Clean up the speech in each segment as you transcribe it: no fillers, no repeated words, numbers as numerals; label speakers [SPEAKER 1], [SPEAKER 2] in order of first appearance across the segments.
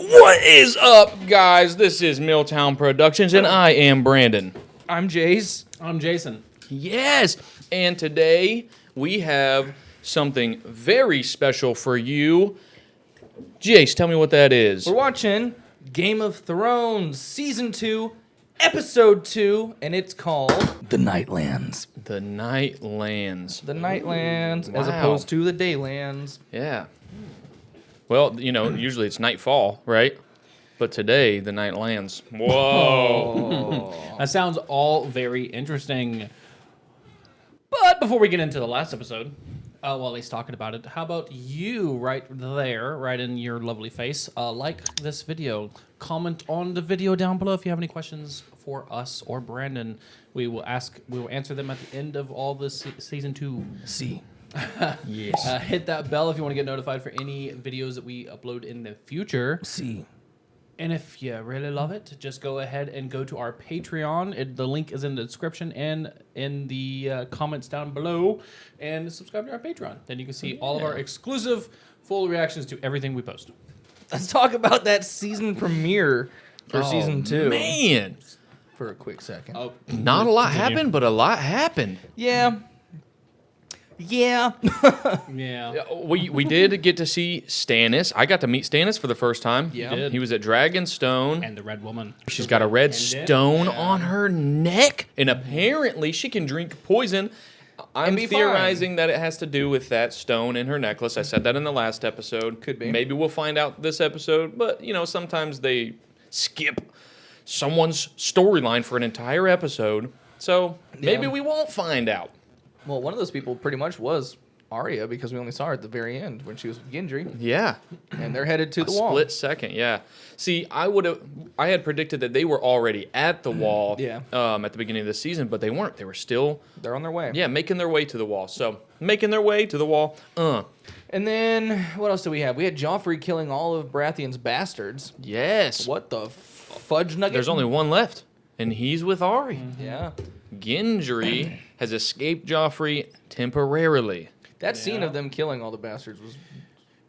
[SPEAKER 1] What is up, guys? This is Milltown Productions, and I am Brandon.
[SPEAKER 2] I'm Jace.
[SPEAKER 3] I'm Jason.
[SPEAKER 1] Yes, and today we have something very special for you. Jace, tell me what that is.
[SPEAKER 2] We're watching Game of Thrones Season 2, Episode 2, and it's called The Nightlands.
[SPEAKER 1] The Nightlands.
[SPEAKER 2] The Nightlands, as
[SPEAKER 1] Wow.
[SPEAKER 2] opposed to the Daylands.
[SPEAKER 1] Yeah. Well, you know, usually it's nightfall, right? But today, the Nightlands. Whoa.
[SPEAKER 3] That sounds all very interesting. But before we get into the last episode, well, at least talking about it, how about you right there, right in your lovely face, like this video, comment on the video down below if you have any questions for us or Brandon. We will answer them at the end of all this season 2.
[SPEAKER 2] See.
[SPEAKER 1] Yes.
[SPEAKER 3] Hit that bell if you want to get notified for any videos that we upload in the future.
[SPEAKER 2] See.
[SPEAKER 3] And if you really love it, just go ahead and go to our Patreon. The link is in the description and in the comments down below. And subscribe to our Patreon. Then you can see all of our exclusive full reactions to everything we post.
[SPEAKER 2] Let's talk about that season premiere for Season 2.
[SPEAKER 1] Man.
[SPEAKER 2] For a quick second.
[SPEAKER 3] Oh,
[SPEAKER 1] Not a lot happened, but a lot happened.
[SPEAKER 2] Yeah.
[SPEAKER 3] yeah.
[SPEAKER 1] We did get to see Stannis. I got to meet Stannis for the first time.
[SPEAKER 2] Yeah.
[SPEAKER 3] You did.
[SPEAKER 1] He was at Dragonstone.
[SPEAKER 3] And the red woman.
[SPEAKER 1] She's got a red
[SPEAKER 3] Pendant.
[SPEAKER 1] stone on her neck, and apparently she can drink poison. I'm
[SPEAKER 2] And be
[SPEAKER 1] theorizing that it has to do with that stone in her necklace. I said that in the last episode.
[SPEAKER 2] Could be.
[SPEAKER 1] Maybe we'll find out this episode, but you know, sometimes they skip someone's storyline for an entire episode, so maybe we won't find out.
[SPEAKER 2] Well, one of those people pretty much was Arya because we only saw her at the very end when she was with Gendry.
[SPEAKER 1] Yeah.
[SPEAKER 2] And they're headed to the wall.
[SPEAKER 1] Split second, yeah. See, I had predicted that they were already at the wall
[SPEAKER 2] Yeah.
[SPEAKER 1] at the beginning of the season, but they weren't. They were still,
[SPEAKER 2] They're on their way.
[SPEAKER 1] yeah, making their way to the wall. So, making their way to the wall.
[SPEAKER 2] And then, what else do we have? We had Joffrey killing all of Baratheon's bastards.
[SPEAKER 1] Yes.
[SPEAKER 2] What the fudge nugget?
[SPEAKER 1] There's only one left, and he's with Ari.
[SPEAKER 2] Yeah.
[SPEAKER 1] Gendry has escaped Joffrey temporarily.
[SPEAKER 2] That scene of them killing all the bastards was...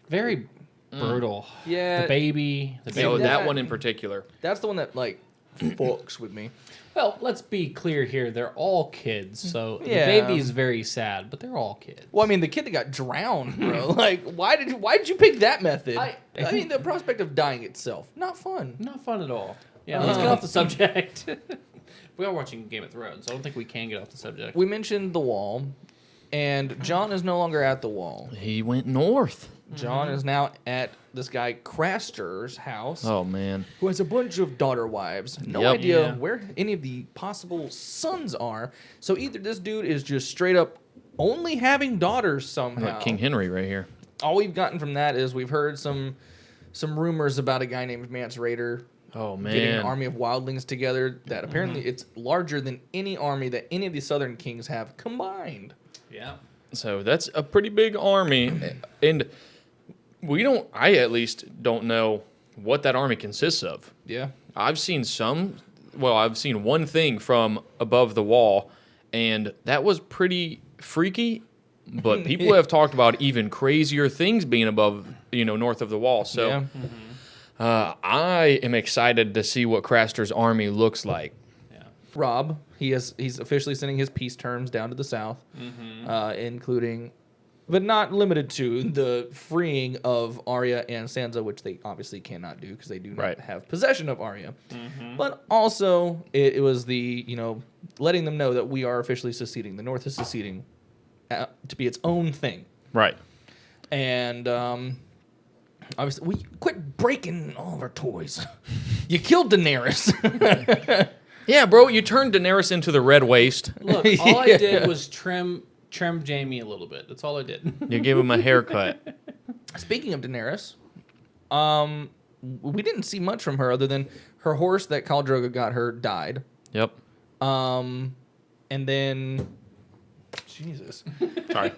[SPEAKER 3] Very brutal.
[SPEAKER 2] Yeah.
[SPEAKER 3] The baby. The baby.
[SPEAKER 1] So
[SPEAKER 2] that-
[SPEAKER 1] that one in particular.
[SPEAKER 2] That's the one that, like, fucks with me.
[SPEAKER 3] Well, let's be clear here. They're all kids. So
[SPEAKER 2] Yeah.
[SPEAKER 3] the baby is very sad, but they're all kids.
[SPEAKER 2] Well, I mean, the kid that got drowned, bro. Like, why did you pick that method?
[SPEAKER 3] I
[SPEAKER 2] mean, the prospect of dying itself, not fun.
[SPEAKER 3] Not fun at all. Yeah, let's get off the subject. We are watching Game of Thrones. I don't think we can get off the subject.
[SPEAKER 2] We mentioned the wall, and Jon is no longer at the wall.
[SPEAKER 1] He went north.
[SPEAKER 2] Jon is now at this guy Craster's house.
[SPEAKER 1] Oh, man.
[SPEAKER 2] Who has a bunch of daughter wives. No
[SPEAKER 1] Yep.
[SPEAKER 2] idea
[SPEAKER 3] Yeah.
[SPEAKER 2] where any of the possible sons are. So either this dude is just straight up only having daughters somehow.
[SPEAKER 1] Like King Henry right here.
[SPEAKER 2] All we've gotten from that is we've heard some rumors about a guy named Mance Rayder
[SPEAKER 1] Oh,
[SPEAKER 2] getting an
[SPEAKER 1] man.
[SPEAKER 2] army of wildlings together that apparently it's larger than any army that any of the southern kings have combined.
[SPEAKER 3] Yeah.
[SPEAKER 1] So that's a pretty big army. And I at least don't know what that army consists of.
[SPEAKER 2] Yeah.
[SPEAKER 1] I've seen one thing from above the wall, and that was pretty freaky. But people have talked about even crazier things being above, north of the wall. So
[SPEAKER 2] Yeah.
[SPEAKER 1] I am excited to see what Craster's army looks like.
[SPEAKER 3] Yeah.
[SPEAKER 2] Robb, he's officially sending his peace terms down to the south, including, but not limited to, the freeing of Arya and Sansa, which they obviously cannot do because they do not have possession of Arya. But also, it was the, letting them know that we are officially seceding. The North is seceding to be its own thing.
[SPEAKER 1] Right.
[SPEAKER 2] And obviously, we quit breaking all of our toys. You killed Daenerys.
[SPEAKER 1] Yeah, bro, you turned Daenerys into the red waste.
[SPEAKER 3] Look, all I did was trim Jaime a little bit. That's all I did.
[SPEAKER 1] You gave him a haircut.
[SPEAKER 2] Speaking of Daenerys, we didn't see much from her other than her horse that Khal Drogo got her died.
[SPEAKER 1] Yep.
[SPEAKER 2] And then, Jesus,
[SPEAKER 1] Sorry.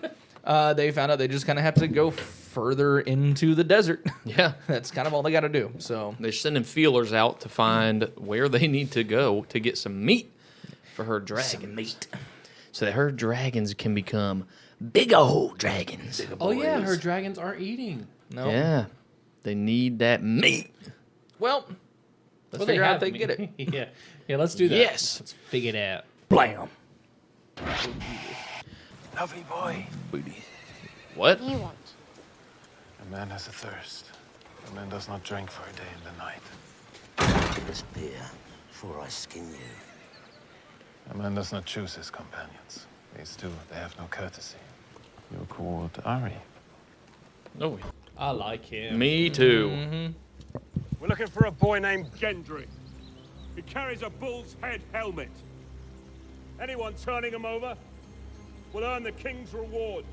[SPEAKER 2] they found out they just kind of have to go further into the desert.
[SPEAKER 1] Yeah.
[SPEAKER 2] That's kind of all they got to do. So
[SPEAKER 1] They're sending feelers out to find where they need to go to get some meat for her dragon.
[SPEAKER 2] meat.
[SPEAKER 1] So that her dragons can become big old dragons.
[SPEAKER 3] Oh yeah, her dragons aren't eating.
[SPEAKER 2] No.
[SPEAKER 1] Yeah. They need that meat.
[SPEAKER 2] Well, let's
[SPEAKER 3] Well,
[SPEAKER 2] figure out
[SPEAKER 3] have
[SPEAKER 2] if they
[SPEAKER 3] me.
[SPEAKER 2] get it.
[SPEAKER 3] Yeah, let's do that.
[SPEAKER 1] Yes.
[SPEAKER 3] Let's figure it out.
[SPEAKER 2] Blam.
[SPEAKER 4] Lovely boy.
[SPEAKER 1] What?
[SPEAKER 5] You want?
[SPEAKER 4] A man has a thirst. A man does not drink for a day and a night.
[SPEAKER 6] This beer before I skin you.
[SPEAKER 4] A man does not choose his companions. These two, they have no courtesy. You're called Ari.
[SPEAKER 1] Oh,
[SPEAKER 3] I like him.
[SPEAKER 1] me too.
[SPEAKER 7] We're looking for a boy named Gendry. He carries a bull's head helmet. Anyone turning him over will earn the king's reward.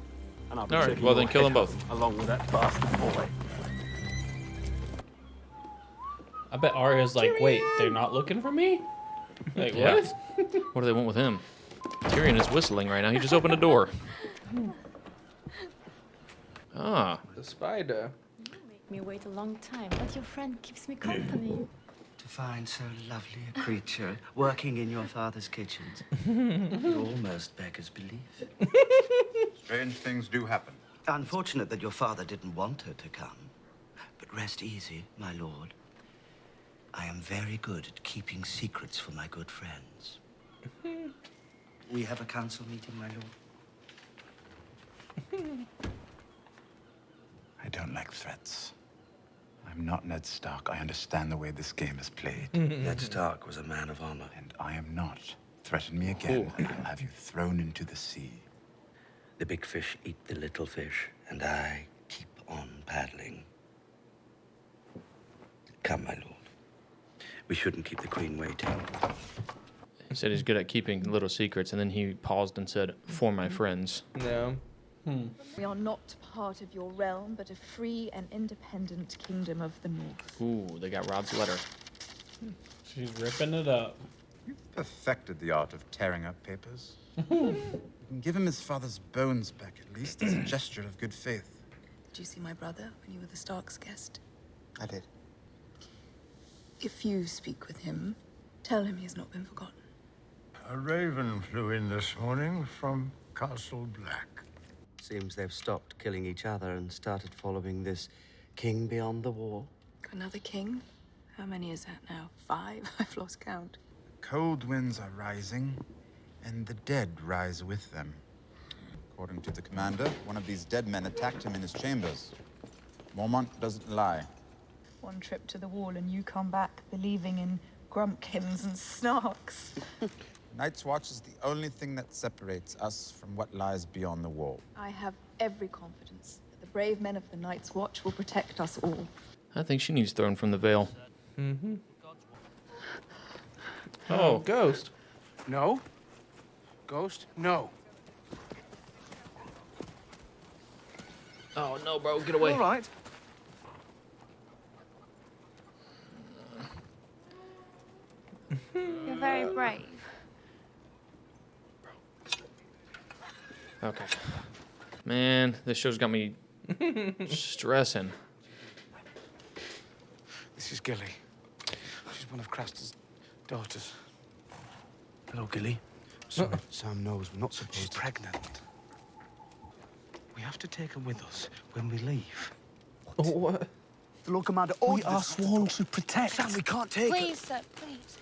[SPEAKER 4] And I'll
[SPEAKER 1] All right, well then kill them both.
[SPEAKER 4] Along with that bastard boy.
[SPEAKER 3] I bet Arya's like, wait, they're not looking for me? Like,
[SPEAKER 1] Yeah.
[SPEAKER 3] what?
[SPEAKER 1] What do they want with him? Tyrion is whistling right now. He just opened a door. Ah,
[SPEAKER 2] The spider.
[SPEAKER 5] Make me wait a long time, but your friend keeps me company.
[SPEAKER 6] To find so lovely a creature working in your father's kitchens. It almost beggars belief.
[SPEAKER 8] Strange things do happen.
[SPEAKER 6] Unfortunate that your father didn't want her to come. But rest easy, my lord. I am very good at keeping secrets for my good friends. We have a council meeting, my lord.
[SPEAKER 8] I don't like threats. I'm not Ned Stark. I understand the way this game is played.
[SPEAKER 6] Ned Stark was a man of honor.
[SPEAKER 8] And I am not. Threaten me again, and I'll have you thrown into the sea.
[SPEAKER 6] The big fish eat the little fish, and I keep on paddling. Come, my lord. We shouldn't keep the queen waiting.
[SPEAKER 1] he said he's good at keeping little secrets, and then he paused and said, "For my friends."
[SPEAKER 2] No.
[SPEAKER 9] We are not part of your realm, but a free and independent kingdom of the north.
[SPEAKER 1] Ooh, they got Rod's letter.
[SPEAKER 3] She's ripping it up.
[SPEAKER 8] You've perfected the art of tearing up papers. You can give him his father's bones back, at least, as a gesture of good faith.
[SPEAKER 9] Did you see my brother when you were the Stark's guest?
[SPEAKER 8] I did.
[SPEAKER 9] If you speak with him, tell him he has not been forgotten.
[SPEAKER 10] A raven flew in this morning from Castle Black.
[SPEAKER 6] Seems they've stopped killing each other and started following this king beyond the wall.
[SPEAKER 9] Another king? How many is that now? 5? I've lost count.
[SPEAKER 8] Cold winds are rising, and the dead rise with them. According to the commander, one of these dead men attacked him in his chambers. Mormont doesn't lie.
[SPEAKER 9] One trip to the wall and you come back believing in grumpkins and snarks.
[SPEAKER 8] Night's Watch is the only thing that separates us from what lies beyond the wall.
[SPEAKER 9] I have every confidence that the brave men of the Night's Watch will protect us all.
[SPEAKER 1] I think she needs thrown from the veil.
[SPEAKER 2] Oh, ghost.
[SPEAKER 10] No. Ghost? No.
[SPEAKER 1] Oh no, bro, get away!
[SPEAKER 10] All right.
[SPEAKER 5] You're very brave.
[SPEAKER 1] Okay. Man, this show's got me stressing.
[SPEAKER 10] This is Gilly. She's one of Craster's daughters. Hello, Gilly. Sorry, Sam knows we're not supposed to. She's pregnant. We have to take her with us when we leave.
[SPEAKER 2] Oh, what?
[SPEAKER 6] The Lord Commander
[SPEAKER 10] We are sworn to protect.
[SPEAKER 6] Sam, we can't take her.
[SPEAKER 5] Please, sir, please.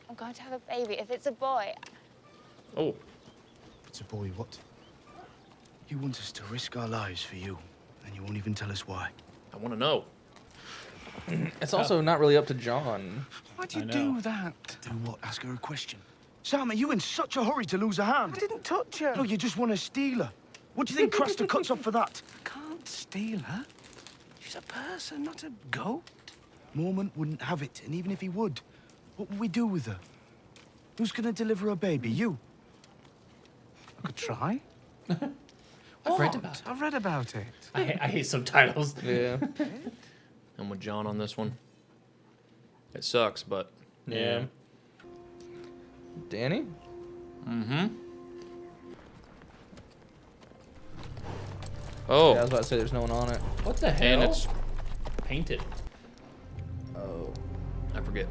[SPEAKER 5] I'm going to have a baby. If it's a boy,
[SPEAKER 1] Oh,
[SPEAKER 10] It's a boy, what? You want us to risk our lives for you, and you won't even tell us why.
[SPEAKER 1] I want to know.
[SPEAKER 2] It's also not really up to John.
[SPEAKER 10] Why'd you
[SPEAKER 3] I know.
[SPEAKER 10] do that? Do what? Ask her a question. Sam, are you in such a hurry to lose a hand? I didn't touch her. No, you just want to steal her. What do you think Craster cuts off for that? I can't steal her. She's a person, not a goat. Mormont wouldn't have it, and even if he would, what would we do with her? Who's gonna deliver a baby? You? I could try.
[SPEAKER 3] I've read about it.
[SPEAKER 10] I've read about it.
[SPEAKER 3] I hate subtitles.
[SPEAKER 2] Yeah.
[SPEAKER 1] I'm with John on this one. It sucks, but
[SPEAKER 2] Yeah. Danny?
[SPEAKER 1] oh,
[SPEAKER 2] Yeah, I was about to say there's no one on it.
[SPEAKER 3] What the hell?
[SPEAKER 1] and it's
[SPEAKER 3] painted.
[SPEAKER 2] Oh.
[SPEAKER 1] I forget.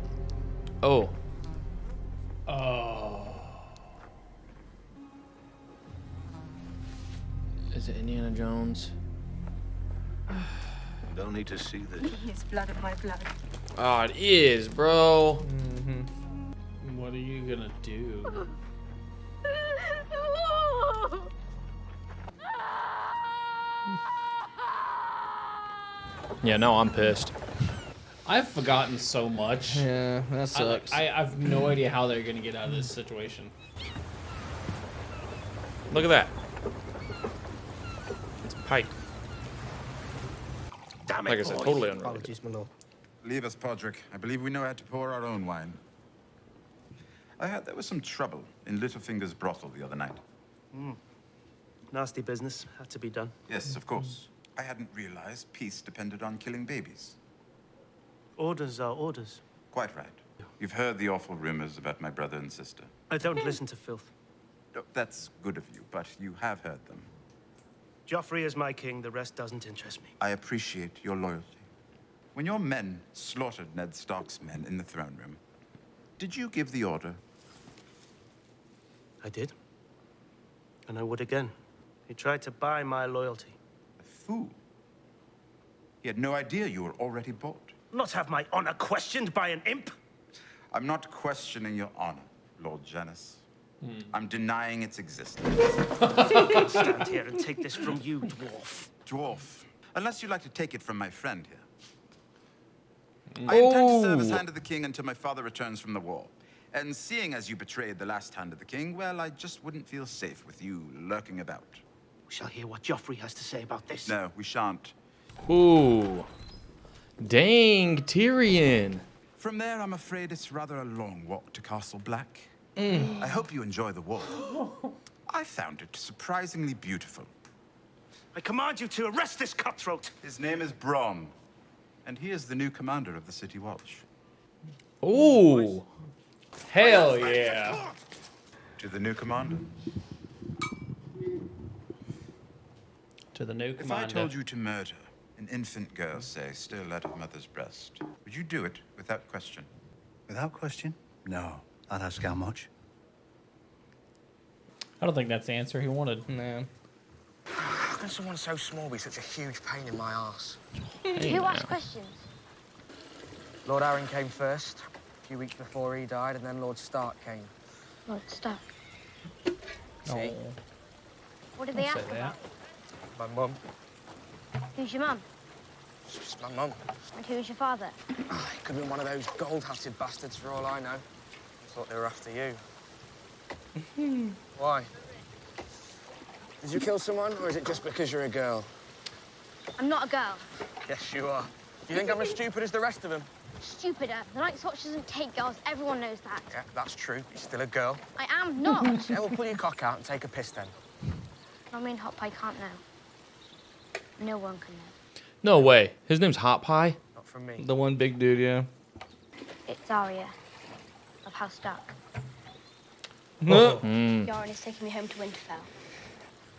[SPEAKER 1] Oh,
[SPEAKER 3] Oh.
[SPEAKER 1] is it Indiana Jones?
[SPEAKER 4] You don't need to see this.
[SPEAKER 9] It's blood of my blood.
[SPEAKER 1] Oh, it is, bro.
[SPEAKER 3] What are you gonna do?
[SPEAKER 1] Yeah, no, I'm pissed.
[SPEAKER 3] I've forgotten so much.
[SPEAKER 2] Yeah, that sucks.
[SPEAKER 3] I have no idea how they're gonna get out of this situation.
[SPEAKER 1] Look at that. It's Pyke.
[SPEAKER 10] Damn it,
[SPEAKER 1] Like I said,
[SPEAKER 10] boys.
[SPEAKER 1] totally unrelated.
[SPEAKER 10] Apologies, my lord.
[SPEAKER 8] Leave us, Podrick. I believe we know how to pour our own wine. I heard there was some trouble in Littlefinger's brothel the other night.
[SPEAKER 11] Nasty business. Had to be done.
[SPEAKER 8] Yes, of course. I hadn't realized peace depended on killing babies.
[SPEAKER 11] Orders are orders.
[SPEAKER 8] Quite right. You've heard the awful rumors about my brother and sister.
[SPEAKER 11] I don't listen to filth.
[SPEAKER 8] No, that's good of you, but you have heard them.
[SPEAKER 11] Joffrey is my king. The rest doesn't interest me.
[SPEAKER 8] I appreciate your loyalty. When your men slaughtered Ned Stark's men in the throne room, did you give the order?
[SPEAKER 11] I did. And I would again. He tried to buy my loyalty.
[SPEAKER 8] A fool. He had no idea you were already bought.
[SPEAKER 11] Not have my honor questioned by an imp.
[SPEAKER 8] I'm not questioning your honor, Lord Janis. I'm denying its existence.
[SPEAKER 11] I can't stand here and take this from you, dwarf.
[SPEAKER 8] Dwarf. Unless you'd like to take it from my friend here. I intend to serve as Hand of the King until my father returns from the war. And seeing as you betrayed the last Hand of the King, well, I just wouldn't feel safe with you lurking about.
[SPEAKER 11] We shall hear what Joffrey has to say about this.
[SPEAKER 8] No, we shan't.
[SPEAKER 1] Ooh. Dang, Tyrion.
[SPEAKER 8] From there, I'm afraid it's rather a long walk to Castle Black. I hope you enjoy the walk. I found it surprisingly beautiful.
[SPEAKER 11] I command you to arrest this cutthroat.
[SPEAKER 8] His name is Bronn, and he is the new commander of the City Watch.
[SPEAKER 1] Ooh. Hell yeah.
[SPEAKER 8] To the new commander.
[SPEAKER 3] To the new
[SPEAKER 8] If
[SPEAKER 3] commander.
[SPEAKER 8] I told you to murder an infant girl, say, still at her mother's breast, would you do it without question?
[SPEAKER 10] Without question? No. I'd ask how much.
[SPEAKER 3] I don't think that's the answer he wanted.
[SPEAKER 2] Nah.
[SPEAKER 12] How can someone so small be such a huge pain in my arse?
[SPEAKER 5] Who asked questions?
[SPEAKER 12] Lord Arryn came first, a few weeks before he died, and then Lord Stark came.
[SPEAKER 5] Lord Stark.
[SPEAKER 12] See?
[SPEAKER 5] What did they ask about?
[SPEAKER 12] My mum.
[SPEAKER 5] Who's your mum?
[SPEAKER 12] It's my mum.
[SPEAKER 5] And who's your father?
[SPEAKER 12] It could have been one of those gold-hatted bastards for all I know. Thought they were after you. Why? Did you kill someone, or is it just because you're a girl?
[SPEAKER 5] I'm not a girl.
[SPEAKER 12] Yes, you are. Do you think I'm as stupid as the rest of them?
[SPEAKER 5] Stupider. The Night's Watch doesn't take girls. Everyone knows that.
[SPEAKER 12] Yeah, that's true. You're still a girl.
[SPEAKER 5] I am not.
[SPEAKER 12] Yeah, well, pull your cock out and take a piss then.
[SPEAKER 5] I mean, Hot Pie can't know. No one can know.
[SPEAKER 1] No way. His name's Hot Pie?
[SPEAKER 12] Not from me.
[SPEAKER 2] The one big dude, yeah.
[SPEAKER 5] It's Arya of House Stark. Yoren is taking me home to Winterfell.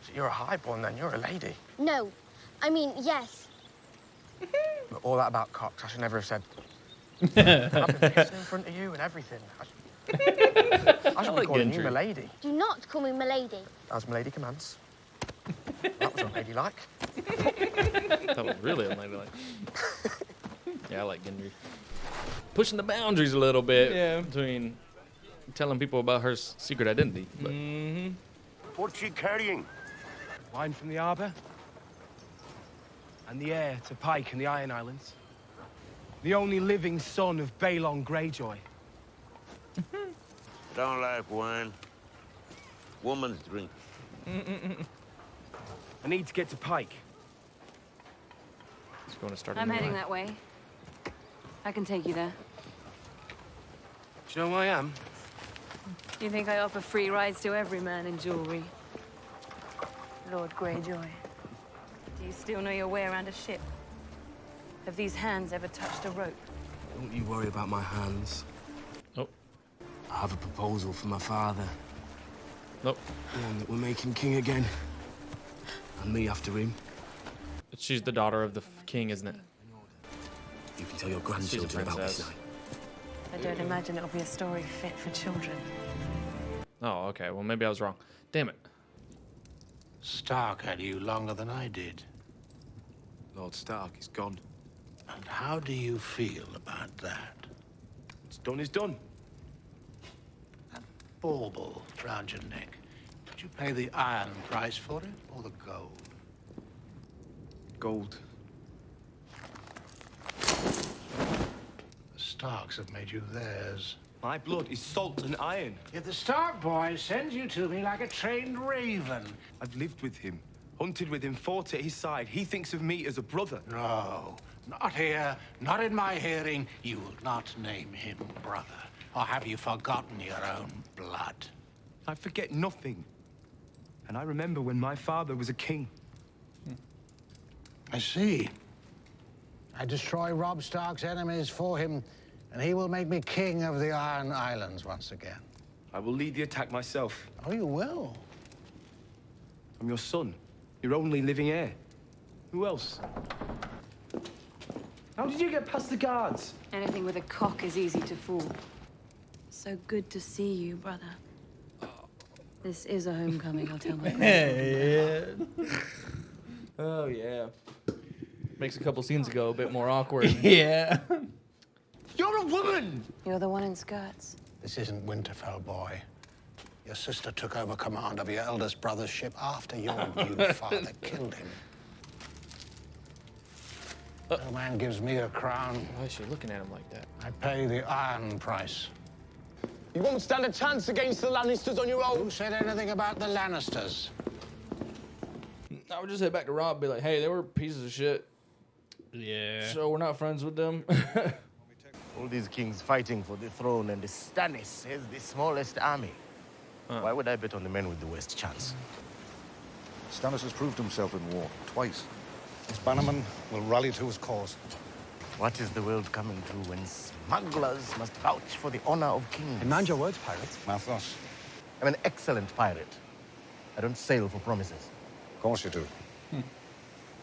[SPEAKER 12] So you're a highborn then. You're a lady.
[SPEAKER 5] No. I mean, yes.
[SPEAKER 12] But all that about cocks, I should never have said. I've been pissing in front of you and everything. I should be calling you Milady.
[SPEAKER 5] Do not call me Milady.
[SPEAKER 12] As Milady commands. That was unladylike.
[SPEAKER 1] That was really unladylike. Yeah, I like Gendry. Pushing the boundaries a little bit between telling people about her secret identity. But.
[SPEAKER 10] What's she carrying? Wine from the harbour. And the heir to Pyke and the Iron Islands. The only living son of Balon Greyjoy.
[SPEAKER 13] Don't like wine. Woman's drink.
[SPEAKER 10] I need to get to Pyke.
[SPEAKER 1] He's going to start.
[SPEAKER 14] I'm heading that way. I can take you there.
[SPEAKER 10] Do you know who I am?
[SPEAKER 14] You think I offer free rides to every man in jewelry? Lord Greyjoy, do you still know your way around a ship? Have these hands ever touched a rope?
[SPEAKER 10] Don't you worry about my hands.
[SPEAKER 1] Oh.
[SPEAKER 10] I have a proposal for my father.
[SPEAKER 1] Nope.
[SPEAKER 10] One that will make him king again. And me after him.
[SPEAKER 1] She's the daughter of the king, isn't it?
[SPEAKER 10] You can tell your grandchildren about this night.
[SPEAKER 14] I don't imagine it'll be a story fit for children.
[SPEAKER 1] Oh, okay. Well, maybe I was wrong. Damn it.
[SPEAKER 13] Stark had you longer than I did.
[SPEAKER 10] Lord Stark is gone.
[SPEAKER 15] And how do you feel about that?
[SPEAKER 10] What's done is done.
[SPEAKER 15] Bauble round your neck. Would you pay the iron price for it, or the gold?
[SPEAKER 10] Gold.
[SPEAKER 15] The Starks have made you theirs.
[SPEAKER 10] My blood is salt and iron.
[SPEAKER 15] Yet the Stark boy sends you to me like a trained raven.
[SPEAKER 10] I've lived with him, hunted with him, fought at his side. He thinks of me as a brother.
[SPEAKER 15] No, not here, not in my hearing. You will not name him brother. Or have you forgotten your own blood?
[SPEAKER 10] I forget nothing. And I remember when my father was a king.
[SPEAKER 15] I see. I destroy Robb Stark's enemies for him, and he will make me king of the Iron Islands once again.
[SPEAKER 10] I will lead the attack myself.
[SPEAKER 15] Oh, you will?
[SPEAKER 10] I'm your son, your only living heir. Who else? How did you get past the guards?
[SPEAKER 14] Anything with a cock is easy to fool. So good to see you, brother. This is a homecoming, I'll tell my
[SPEAKER 2] Man. Oh, yeah. Makes a couple scenes ago a bit more awkward.
[SPEAKER 15] Yeah.
[SPEAKER 10] You're a woman!
[SPEAKER 14] You're the one in skirts.
[SPEAKER 15] This isn't Winterfell, boy. Your sister took over command of your eldest brother's ship after your new father killed him. No man gives me a crown.
[SPEAKER 1] Why is she looking at him like that?
[SPEAKER 15] I pay the iron price.
[SPEAKER 10] You won't stand a chance against the Lannisters on your own.
[SPEAKER 15] Who said anything about the Lannisters?
[SPEAKER 2] I would just head back to Robb and be like, hey, they were pieces of shit.
[SPEAKER 3] Yeah.
[SPEAKER 2] So we're not friends with them.
[SPEAKER 13] All these kings fighting for the throne, and the Stannis has the smallest army. Why would I bet on the men with the worst chance?
[SPEAKER 16] Stannis has proved himself in war twice. His bannermen will rally to his cause.
[SPEAKER 13] What is the world coming to when smugglers must vouch for the honor of kings?
[SPEAKER 16] And mind your words, pirate. Mathos.
[SPEAKER 13] I'm an excellent pirate. I don't sail for promises.
[SPEAKER 16] Of course you do.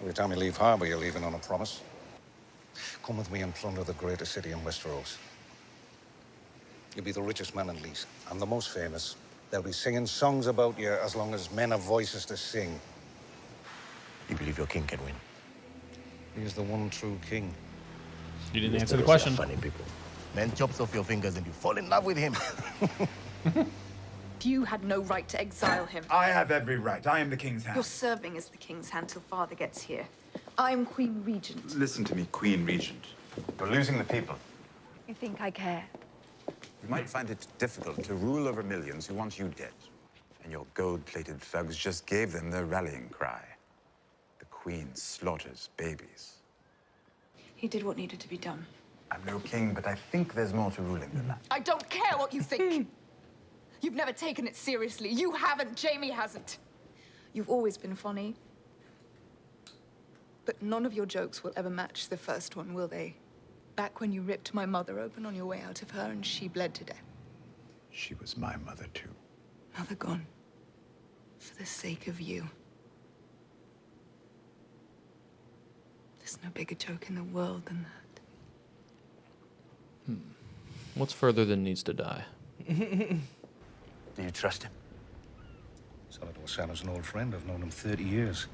[SPEAKER 16] Every time you leave harbor, you're leaving on a promise. Come with me and plunder the greatest city in Westeros. You'll be the richest man in Lees, and the most famous. They'll be singing songs about you as long as men have voices to sing.
[SPEAKER 13] You believe your king can win?
[SPEAKER 16] He is the one true king.
[SPEAKER 3] You didn't answer the question.
[SPEAKER 13] Funny people. Man chops off your fingers and you fall in love with him.
[SPEAKER 9] You had no right to exile him.
[SPEAKER 8] I have every right. I am the king's hand.
[SPEAKER 9] You're serving as the king's hand till father gets here. I'm Queen Regent.
[SPEAKER 8] Listen to me, Queen Regent. You're losing the people.
[SPEAKER 9] You think I care?
[SPEAKER 8] You might find it difficult to rule over millions who want you dead. And your gold-plated thugs just gave them their rallying cry. The Queen slaughters babies.
[SPEAKER 9] He did what needed to be done.
[SPEAKER 8] I'm no king, but I think there's more to ruling than that.
[SPEAKER 9] I don't care what you think. You've never taken it seriously. You haven't. Jamie hasn't. You've always been funny. But none of your jokes will ever match the first one, will they? Back when you ripped my mother open on your way out of her and she bled to death.
[SPEAKER 8] She was my mother, too.
[SPEAKER 9] Mother gone. For the sake of you. There's no bigger joke in the world than that.
[SPEAKER 1] What's further than needs to die?
[SPEAKER 13] Do you trust him?
[SPEAKER 16] Salladhor Sana's an old friend. I've known him 30 years.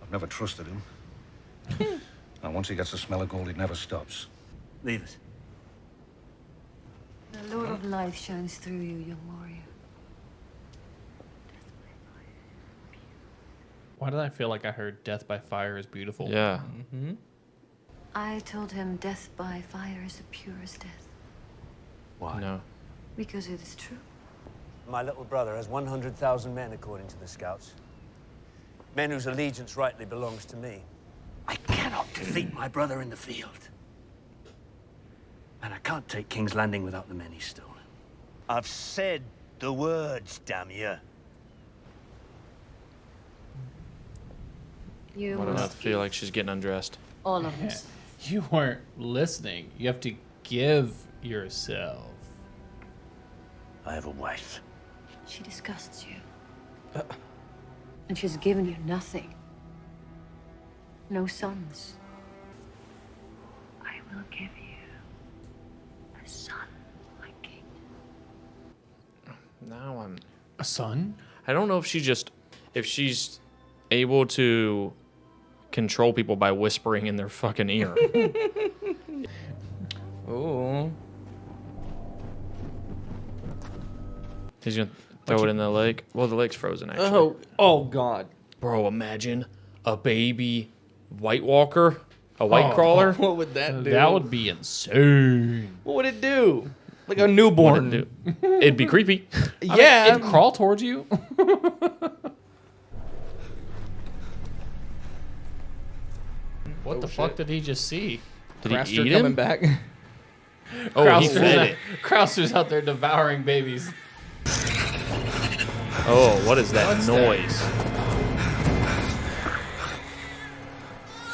[SPEAKER 16] I've never trusted him. And once he gets the smell of gold, he never stops.
[SPEAKER 13] Leave us.
[SPEAKER 14] The Lord of Light shines through you, young warrior.
[SPEAKER 3] Why did I feel like I heard death by fire is beautiful?
[SPEAKER 1] Yeah.
[SPEAKER 2] Mm-hmm.
[SPEAKER 14] I told him death by fire is the purest death.
[SPEAKER 13] Why?
[SPEAKER 1] No.
[SPEAKER 14] Because it is true.
[SPEAKER 17] My little brother has 100,000 men, according to the scouts. Men whose allegiance rightly belongs to me.
[SPEAKER 10] I cannot defeat my brother in the field. And I can't take King's Landing without the men he's stolen.
[SPEAKER 13] I've said the words, damn you.
[SPEAKER 14] You
[SPEAKER 1] Why do I
[SPEAKER 14] must
[SPEAKER 1] feel like she's getting undressed?
[SPEAKER 14] all of us.
[SPEAKER 3] You weren't listening. You have to give yourself.
[SPEAKER 13] I have a wife.
[SPEAKER 14] She disgusts you. And she's given you nothing. No sons. I will give you a son, my king.
[SPEAKER 1] Now I'm
[SPEAKER 3] A son?
[SPEAKER 1] I don't know if she's able to control people by whispering in their fucking ear.
[SPEAKER 2] Oh.
[SPEAKER 1] He's gonna throw it in the lake. Well, the lake's frozen actually.
[SPEAKER 2] Oh God.
[SPEAKER 1] Bro, imagine a baby White Walker, a White Crawler.
[SPEAKER 2] What would that do?
[SPEAKER 3] That would be insane.
[SPEAKER 2] What would it do? Like a newborn.
[SPEAKER 1] What'd it do? It'd be creepy.
[SPEAKER 2] Yeah.
[SPEAKER 3] It'd crawl towards you. What the fuck did he just see?
[SPEAKER 1] Did he
[SPEAKER 2] Craster
[SPEAKER 1] eat
[SPEAKER 2] coming
[SPEAKER 1] him?
[SPEAKER 2] back.
[SPEAKER 1] Oh, he fed it.
[SPEAKER 3] Craster's out there devouring babies.
[SPEAKER 1] Oh, what is that
[SPEAKER 3] What's
[SPEAKER 1] noise?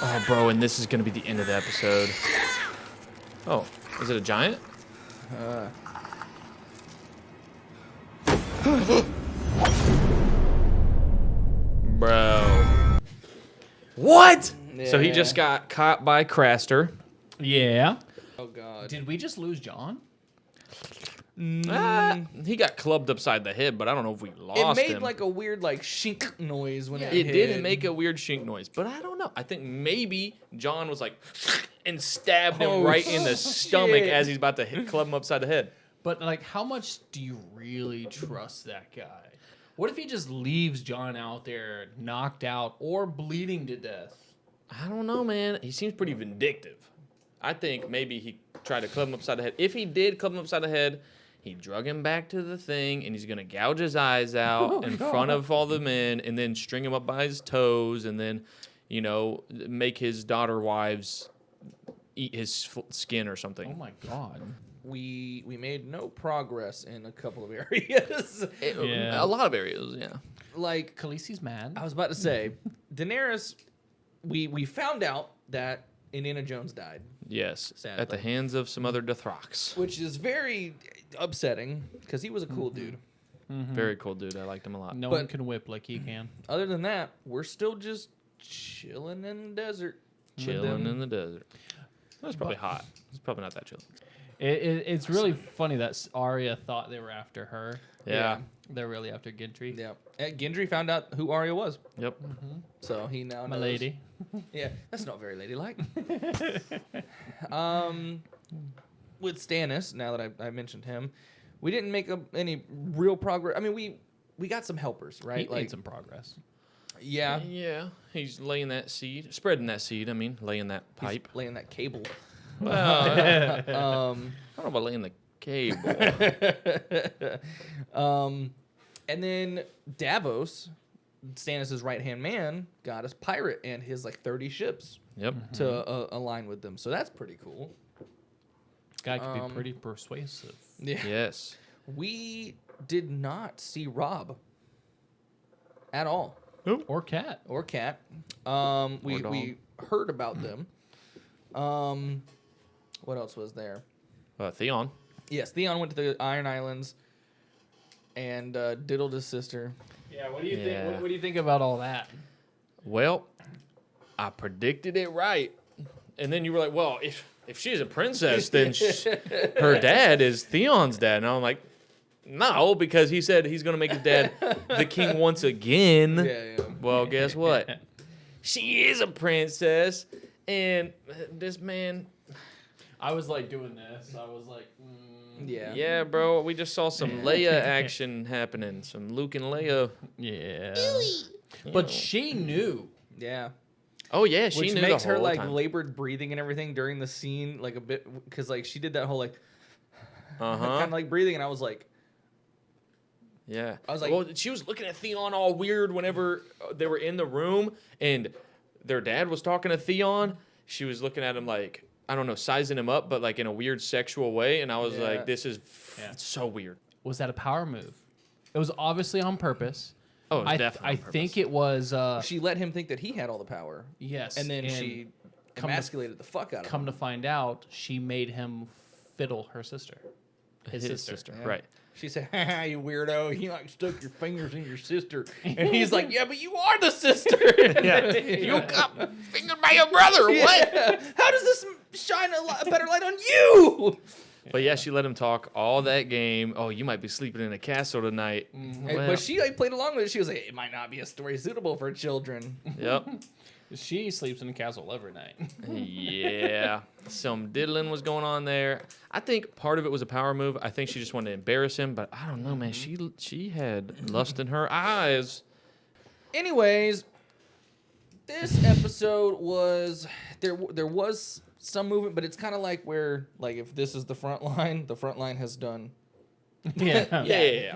[SPEAKER 1] Oh, bro, and this is gonna be the end of the episode. Oh, is it a giant? Bro. What? So he just got caught by Craster.
[SPEAKER 3] Yeah.
[SPEAKER 2] Oh God.
[SPEAKER 3] Did we just lose John?
[SPEAKER 1] He got clubbed upside the head, but I don't know if we lost
[SPEAKER 2] It made
[SPEAKER 1] him.
[SPEAKER 2] like a weird like shink noise when it
[SPEAKER 1] It
[SPEAKER 2] hit.
[SPEAKER 1] did make a weird shink noise, but I don't know. I think maybe John was like and stabbed him right in the stomach
[SPEAKER 2] shit.
[SPEAKER 1] as he's about to club him upside the head.
[SPEAKER 3] But like, how much do you really trust that guy? What if he just leaves John out there knocked out or bleeding to death?
[SPEAKER 1] I don't know, man. He seems pretty vindictive. I think maybe he tried to club him upside the head. If he did club him upside the head, he drug him back to the thing, and he's going to gouge his eyes out in front of all the men and then string him up by his toes and then, you know, make his daughter wives eat his skin or something.
[SPEAKER 3] Oh, my God.
[SPEAKER 2] We made no progress in a couple of areas.
[SPEAKER 1] A lot of areas, yeah.
[SPEAKER 2] Like
[SPEAKER 3] Khaleesi's mad.
[SPEAKER 2] I was about to say, Daenerys. We found out that Indiana Jones died.
[SPEAKER 1] Yes,
[SPEAKER 2] Sadly.
[SPEAKER 1] at the hands of some other Dothroks.
[SPEAKER 2] Which is very upsetting because he was a cool dude.
[SPEAKER 1] Very cool dude. I liked him a lot.
[SPEAKER 3] No
[SPEAKER 2] But-
[SPEAKER 3] one can whip like he can.
[SPEAKER 2] Other than that, we're still just chilling in the desert. with
[SPEAKER 1] Chilling
[SPEAKER 2] them.
[SPEAKER 1] in the desert. It was probably hot. It's probably not that chill.
[SPEAKER 3] It's really funny that Arya thought they were after her.
[SPEAKER 1] Yeah.
[SPEAKER 3] They're really after Gendry.
[SPEAKER 2] Yeah. Gendry found out who Arya was.
[SPEAKER 1] Yep.
[SPEAKER 2] So he now knows.
[SPEAKER 3] My lady.
[SPEAKER 2] Yeah, that's not very ladylike. With Stannis, now that I mentioned him, we didn't make any real progress. I mean, we got some helpers, right?
[SPEAKER 3] He made some progress.
[SPEAKER 2] Yeah.
[SPEAKER 1] Yeah. He's laying that seed, spreading that seed. I mean, laying that pipe.
[SPEAKER 2] He's laying that cable.
[SPEAKER 1] Well, I don't know about laying the cable.
[SPEAKER 2] And then Davos, Stannis' right-hand man, got us pirate and his like 30 ships.
[SPEAKER 1] Yep.
[SPEAKER 2] To align with them. So that's pretty cool.
[SPEAKER 3] Guy could be pretty persuasive.
[SPEAKER 2] Yeah.
[SPEAKER 1] Yes.
[SPEAKER 2] We did not see Rob at all.
[SPEAKER 3] Or Cat.
[SPEAKER 2] Or Cat.
[SPEAKER 1] Or
[SPEAKER 2] We heard about them. What else was there?
[SPEAKER 1] Theon.
[SPEAKER 2] Yes, Theon went to the Iron Islands and diddled his sister.
[SPEAKER 3] Yeah, what do you think? What do you think about all that?
[SPEAKER 1] Well, I predicted it right. And then you were like, well, if she's a princess, then her dad is Theon's dad. And I'm like, no, because he said he's going to make his dad the king once again.
[SPEAKER 2] Yeah.
[SPEAKER 1] Well, guess what? She is a princess. And this man...
[SPEAKER 3] I was like doing this. I was like,
[SPEAKER 2] Yeah.
[SPEAKER 1] Yeah, bro. We just saw some Leia action happening. Some Luke and Leia.
[SPEAKER 3] Yeah. But she knew.
[SPEAKER 2] Yeah.
[SPEAKER 1] Oh, yeah. She
[SPEAKER 2] Which
[SPEAKER 1] knew
[SPEAKER 2] makes
[SPEAKER 1] the
[SPEAKER 2] her
[SPEAKER 1] whole
[SPEAKER 2] like
[SPEAKER 1] time.
[SPEAKER 2] labored breathing and everything during the scene, like a bit, because like she did that whole like,
[SPEAKER 1] Uh-huh.
[SPEAKER 2] kind of like breathing, and I was like,
[SPEAKER 1] Yeah.
[SPEAKER 2] I was like-
[SPEAKER 1] well, she was looking at Theon all weird whenever they were in the room and their dad was talking to Theon. She was looking at him like, I don't know, sizing him up, but like in a weird sexual way. And I was
[SPEAKER 2] Yeah.
[SPEAKER 1] like, this is so weird.
[SPEAKER 3] Was that a power move? It was obviously on purpose.
[SPEAKER 1] Oh, it was
[SPEAKER 3] I
[SPEAKER 1] definitely on
[SPEAKER 3] think it was.
[SPEAKER 2] she let him think that he had all the power.
[SPEAKER 3] Yes,
[SPEAKER 2] And then she emasculated the fuck out of him.
[SPEAKER 3] Come to find out, she made him fiddle her sister. His sister.
[SPEAKER 2] Yeah.
[SPEAKER 1] Right.
[SPEAKER 2] She said, "Ha, you weirdo! You like stuck your fingers in your sister," and he's like, "Yeah, but you are the sister.
[SPEAKER 1] You got fingered by your brother. What?
[SPEAKER 2] Yeah. How does this shine a better light on you?"
[SPEAKER 1] But yeah, she let him talk all that game. Oh, you might be sleeping in a castle tonight.
[SPEAKER 2] But she like played along with it. She was like, "It might not be a story suitable for children."
[SPEAKER 1] Yep.
[SPEAKER 3] She sleeps in the castle every night.
[SPEAKER 1] Yeah, some diddling was going on there. I think part of it was a power move. I think she just wanted to embarrass him, but I don't know, man. She had lust in her eyes.
[SPEAKER 2] Anyways, this episode was there was some movement, but it's kind of like where if this is the front line has done.
[SPEAKER 3] Yeah.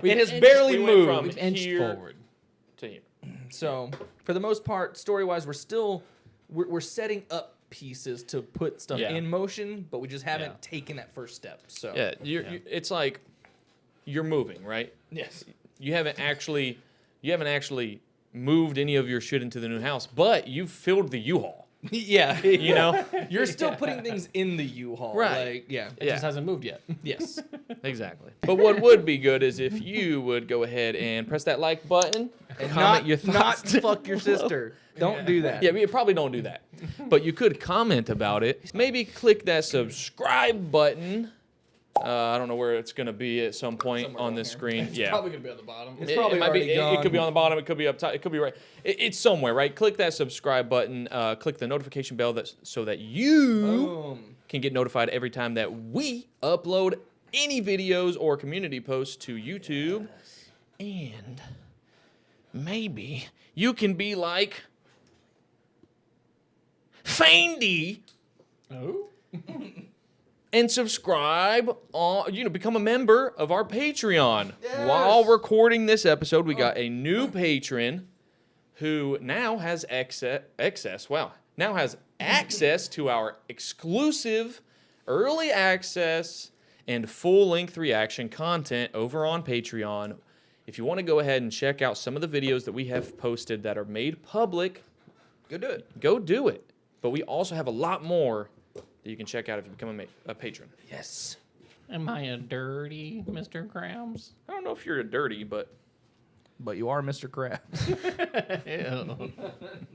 [SPEAKER 2] It has barely moved.
[SPEAKER 1] From
[SPEAKER 3] We've inched
[SPEAKER 1] here
[SPEAKER 3] forward
[SPEAKER 1] to here.
[SPEAKER 2] So for the most part, story wise, we're setting up pieces to put stuff
[SPEAKER 1] Yeah.
[SPEAKER 2] in motion, but we just haven't taken that first step. So
[SPEAKER 1] Yeah, it's like you're moving, right?
[SPEAKER 2] Yes.
[SPEAKER 1] You haven't actually moved any of your shit into the new house, but you've filled the U-Haul.
[SPEAKER 2] Yeah,
[SPEAKER 1] You know?
[SPEAKER 2] you're still putting things in the U-Haul,
[SPEAKER 1] Right.
[SPEAKER 2] Yeah,
[SPEAKER 3] It just hasn't moved yet.
[SPEAKER 2] Yes.
[SPEAKER 1] Exactly. But what would be good is if you would go ahead and press that like button and comment your thoughts.
[SPEAKER 2] Not fuck your sister. Don't do that.
[SPEAKER 1] Yeah, you probably don't do that. But you could comment about it. Maybe click that subscribe button. I don't know where it's going to be at some point
[SPEAKER 2] Somewhere
[SPEAKER 1] on
[SPEAKER 2] down
[SPEAKER 1] this
[SPEAKER 2] here.
[SPEAKER 1] screen.
[SPEAKER 3] It's
[SPEAKER 1] Yeah.
[SPEAKER 3] probably gonna be on the bottom.
[SPEAKER 2] It's probably already
[SPEAKER 1] It could be
[SPEAKER 2] gone.
[SPEAKER 1] on the bottom. It could be up top. It could be right. It's somewhere, right? Click that subscribe button. Click the notification bell so that you
[SPEAKER 2] Boom.
[SPEAKER 1] can get notified every time that we upload any videos or community posts to YouTube. And maybe you can be like Faindy.
[SPEAKER 3] Oh.
[SPEAKER 1] And subscribe on, become a member of our Patreon. While recording this episode, we got a new patron who now has now has access to our exclusive early access and full-length reaction content over on Patreon. If you want to go ahead and check out some of the videos that we have posted that are made public,
[SPEAKER 2] Go do it.
[SPEAKER 1] go do it. But we also have a lot more that you can check out if you become a patron.
[SPEAKER 2] Yes.
[SPEAKER 3] Am I a dirty Mr. Krabs?
[SPEAKER 1] I don't know if you're a dirty, but
[SPEAKER 2] you are Mr. Krabs.
[SPEAKER 3] Ew.